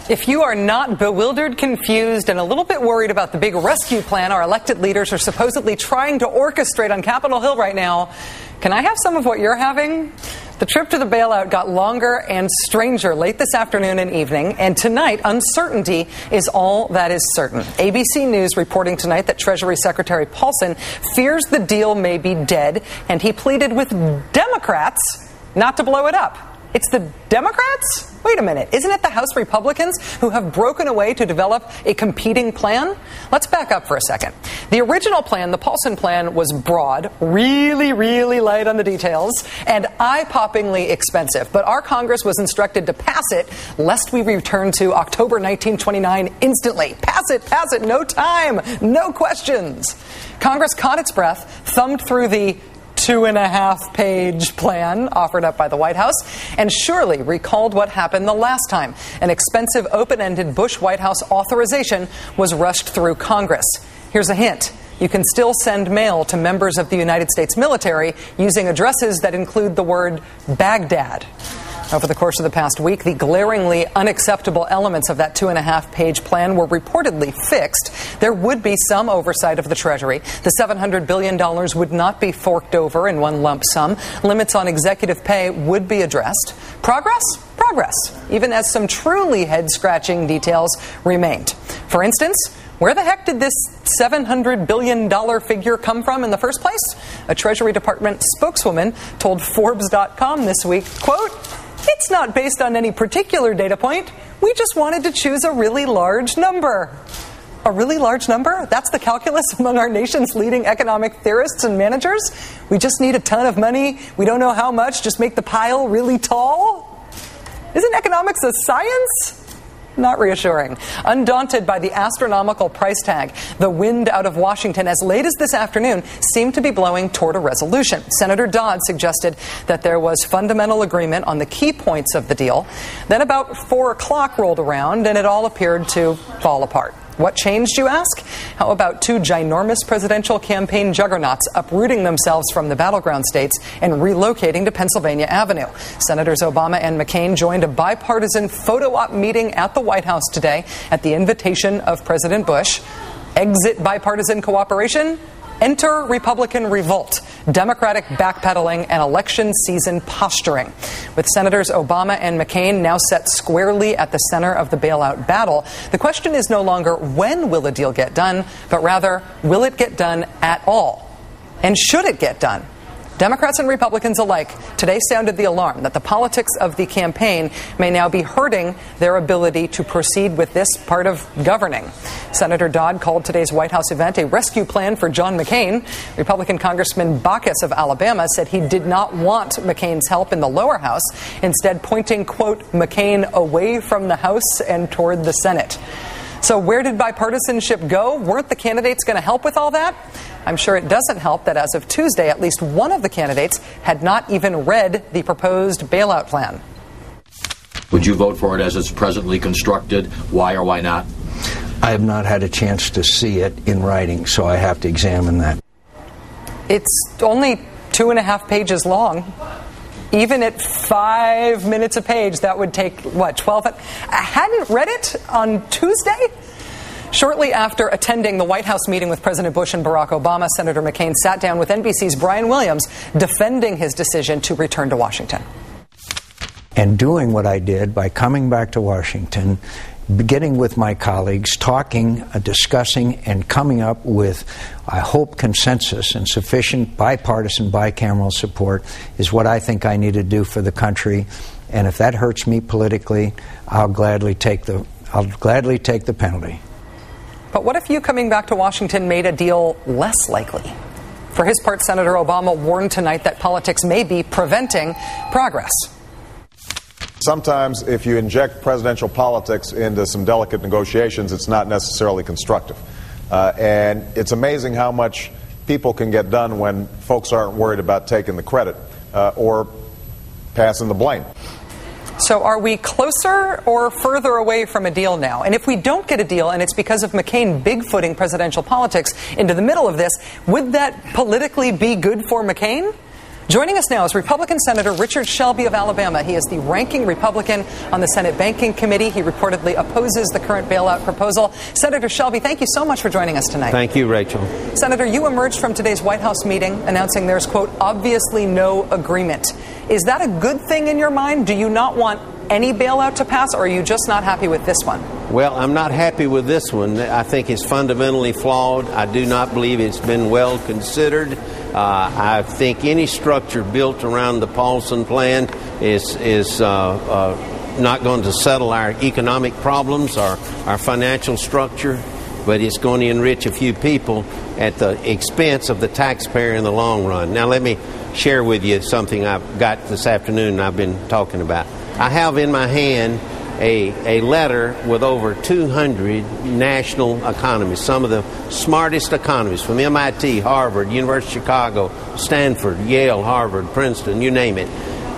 If you are not bewildered, confused, and a little bit worried about the big rescue plan our elected leaders are supposedly trying to orchestrate on Capitol Hill right now, can I have some of what you're having? The trip to the bailout got longer and stranger late this afternoon and evening, and tonight, uncertainty is all that is certain. ABC News reporting tonight that Treasury Secretary Paulson fears the deal may be dead, and he pleaded with Democrats not to blow it up. It's the Democrats? Wait a minute, isn't it the House Republicans who have broken away to develop a competing plan? Let's back up for a second. The original plan, the Paulson plan, was broad, really light on the details, and eye-poppingly expensive. But our Congress was instructed to pass it, lest we return to October 1929 instantly. Pass it, no time, no questions. Congress caught its breath, thumbed through the 2.5-page plan offered up by the White House, and surely recalled what happened the last time. An expensive, open-ended Bush White House authorization was rushed through Congress. Here's a hint. You can still send mail to members of the United States military using addresses that include the word Baghdad. Over the course of the past week, the glaringly unacceptable elements of that 2.5-page plan were reportedly fixed. There would be some oversight of the Treasury. The $700 billion would not be forked over in one lump sum. Limits on executive pay would be addressed. Progress, even as some truly head-scratching details remained. For instance, where the heck did this $700 billion figure come from in the first place? A Treasury Department spokeswoman told Forbes.com this week, quote, "It's not based on any particular data point. We just wanted to choose a really large number." A really large number? That's the calculus among our nation's leading economic theorists and managers? We just need a ton of money. We don't know how much. Just make the pile really tall? Isn't economics a science? Not reassuring. Undaunted by the astronomical price tag, the wind out of Washington as late as this afternoon seemed to be blowing toward a resolution. Senator Dodd suggested that there was fundamental agreement on the key points of the deal. Then about 4 o'clock rolled around and it all appeared to fall apart. What changed, you ask? How about 2 ginormous presidential campaign juggernauts uprooting themselves from the battleground states and relocating to Pennsylvania Avenue? Senators Obama and McCain joined a bipartisan photo op meeting at the White House today at the invitation of President Bush. Exit bipartisan cooperation? Enter Republican revolt, Democratic backpedaling, and election season posturing. With Senators Obama and McCain now set squarely at the center of the bailout battle, the question is no longer when will a deal get done, but rather, will it get done at all? And should it get done? Democrats and Republicans alike today sounded the alarm that the politics of the campaign may now be hurting their ability to proceed with this part of governing. Senator Dodd called today's White House event a rescue plan for John McCain. Republican Congressman Baucus of Alabama said he did not want McCain's help in the lower house, instead pointing, quote, McCain away from the House and toward the Senate. So where did bipartisanship go? Weren't the candidates going to help with all that? I'm sure it doesn't help that as of Tuesday, at least one of the candidates had not even read the proposed bailout plan. Would you vote for it as it's presently constructed? Why or why not? I have not had a chance to see it in writing, so I have to examine that. It's only 2.5 pages long. Even at 5 minutes a page, that would take, 12? I hadn't read it on Tuesday? Shortly after attending the White House meeting with President Bush and Barack Obama, Senator McCain sat down with NBC's Brian Williams, defending his decision to return to Washington. And doing what I did by coming back to Washington, beginning with my colleagues, talking, discussing, and coming up with, I hope, consensus and sufficient bipartisan, bicameral support is what I think I need to do for the country. And if that hurts me politically, I'll gladly take the penalty. But what if you coming back to Washington made a deal less likely? For his part, Senator Obama warned tonight that politics may be preventing progress. Sometimes if you inject presidential politics into some delicate negotiations, it's not necessarily constructive. And it's amazing how much people can get done when folks aren't worried about taking the credit or passing the blame. So are we closer or further away from a deal now? And if we don't get a deal and it's because of McCain bigfooting presidential politics into the middle of this, would that politically be good for McCain? Joining us now is Republican Senator Richard Shelby of Alabama. He is the ranking Republican on the Senate Banking Committee. He reportedly opposes the current bailout proposal. Senator Shelby, thank you so much for joining us tonight. Thank you, Rachel. Senator, you emerged from today's White House meeting announcing there's, quote, obviously no agreement. Is that a good thing in your mind? Do you not want any bailout to pass, or are you just not happy with this one? Well, I'm not happy with this one. I think it's fundamentally flawed. I do not believe it's been well considered. I think any structure built around the Paulson plan is not going to settle our economic problems, our financial structure, but it's going to enrich a few people at the expense of the taxpayer in the long run. Now, let me share with you something I've got this afternoon and I've been talking about. I have in my hand a letter with over 200 national economists, some of the smartest economists from MIT, Harvard, University of Chicago, Stanford, Yale, Harvard, Princeton, you name it.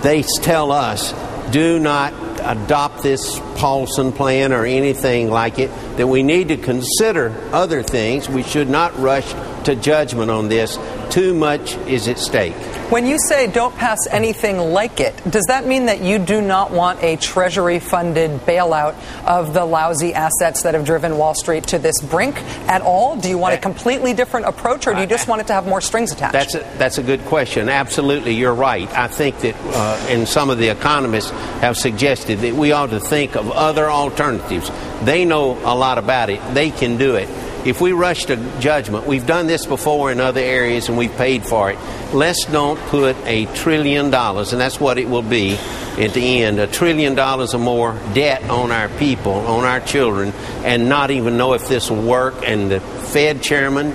They tell us, do not adopt this Paulson plan or anything like it, that we need to consider other things. We should not rush to judgment on this. Too much is at stake. When you say don't pass anything like it, does that mean that you do not want a Treasury-funded bailout of the lousy assets that have driven Wall Street to this brink at all? Do you want a completely different approach, or do you just want it to have more strings attached? That's a good question. Absolutely, you're right. I think that, and some of the economists have suggested that we ought to think of other alternatives. They know a lot about it. They can do it. If we rush to judgment, we've done this before in other areas and we've paid for it. Let's don't put $1 trillion, and that's what it will be at the end, $1 trillion or more debt on our people, on our children, and not even know if this will work. And the Fed chairman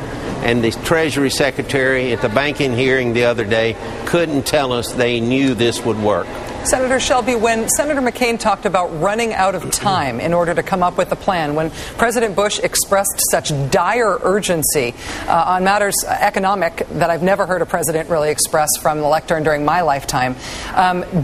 and the Treasury Secretary at the banking hearing the other day couldn't tell us they knew this would work. Senator Shelby, when Senator McCain talked about running out of time in order to come up with a plan, when President Bush expressed such dire urgency on matters economic that I've never heard a president really express from the lectern during my lifetime,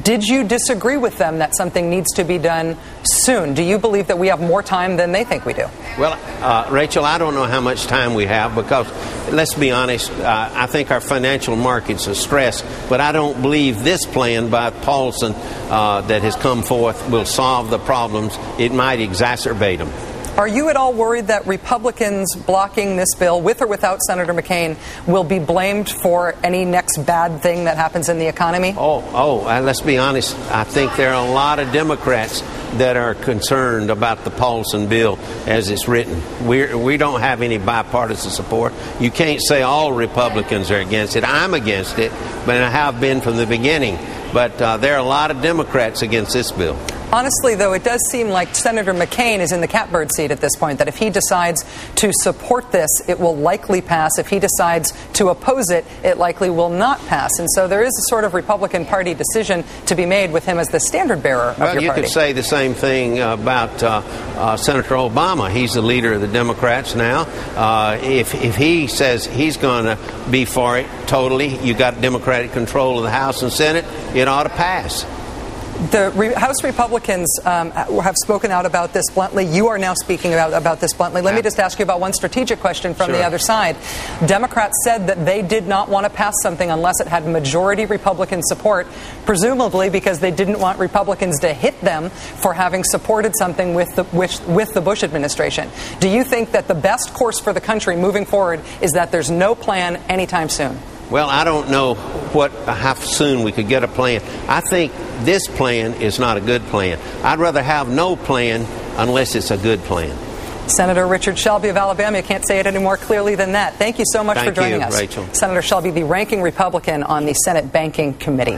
did you disagree with them that something needs to be done soon? Do you believe that we have more time than they think we do? Well, Rachel, I don't know how much time we have because, let's be honest, I think our financial markets are stressed, but I don't believe this plan by Paulson that has come forth will solve the problems. It might exacerbate them. Are you at all worried that Republicans blocking this bill, with or without Senator McCain, will be blamed for any next bad thing that happens in the economy? Let's be honest. I think there are a lot of Democrats that are concerned about the Paulson bill as it's written. We don't have any bipartisan support. You can't say all Republicans are against it. I'm against it, but I have been from the beginning. But there are a lot of Democrats against this bill. Honestly, though, it does seem like Senator McCain is in the catbird seat at this point, that if he decides to support this, it will likely pass. If he decides to oppose it, it likely will not pass. And so there is a sort of Republican Party decision to be made with him as the standard bearer of your party. Well, you could say the same thing about Senator Obama. He's the leader of the Democrats now. If he says he's going to be for it totally, you got Democratic control of the House and Senate, it ought to pass. The House Republicans have spoken out about this bluntly. You are now speaking about this bluntly. Let me just ask you about one strategic question from the other side. Democrats said that they did not want to pass something unless it had majority Republican support, presumably because they didn't want Republicans to hit them for having supported something with the Bush administration. Do you think that the best course for the country moving forward is that there's no plan anytime soon? Well, I don't know how soon we could get a plan. I think this plan is not a good plan. I'd rather have no plan unless it's a good plan. Senator Richard Shelby of Alabama, you can't say it any more clearly than that. Thank you so much for joining us. Rachel. Senator Shelby, the ranking Republican on the Senate Banking Committee.